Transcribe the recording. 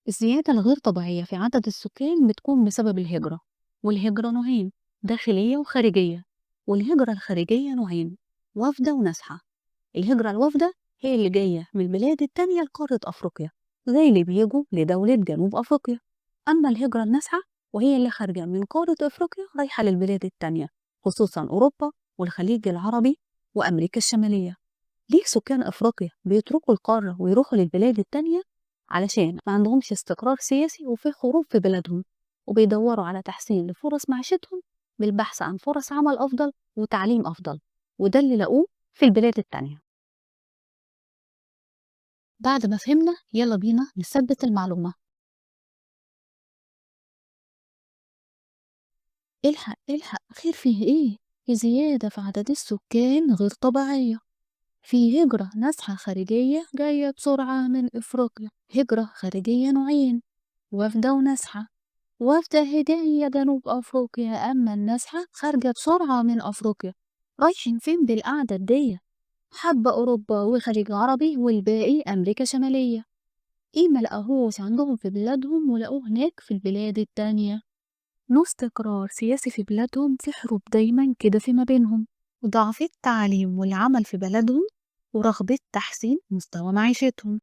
الزيادة الغير طبيعية في عدد السكان بتكون بسبب الهجرة، والهجرة نوعين: داخلية وخارجية. والهجرة الخارجية نوعين: وافدة ونازحة. الهجرة الوافدة هي اللي جاية من البلاد التانية لقارة أفريقيا، زي اللي بيجوا لدولة جنوب أفريقيا. أما الهجرة النازحة وهي اللي خارجة من قارة أفريقيا رايحة للبلاد التانية، خصوصا أوروبا والخليج العربي وأمريكا الشمالية. ليه سكان أفريقيا بيتركوا القارة ويروحوا للبلاد التانية؟ علشان ما عندهمش استقرار سياسي وفي حروب في بلادهم، وبيدوروا على تحسين لفرص معيشتهم بالبحث عن فرص عمل أفضل وتعليم أفضل، وده اللي لقوه في البلاد التانية. بعد ما فهمنا يلا بينا نثبت المعلومة. الحق الحق، خير فيه ايه؟ في زيادة في عدد السكان غير طبيعية. في هجرة نازحة خارجية جاية بسرعة من إفريقيا. هجرة خارجية نوعين: وافدة ونازحة. وافدة هداية جنوب أفريقيا، أما النازحة خارجة بسرعة من أفريقيا. رايحين فين بالأعداد دي؟ حبة أوروبا والخليج العربي والباقي أمريكا شمالية. إيه ما لقاهوش عندهم في بلادهم ولقوه هناك في البلاد التانية؟ نو استقرار سياسي في بلادهم، في حروب دايما كده فيما بينهم، وضعف التعليم والعمل في بلدهم، ورغبة تحسين مستوى معيشتهم.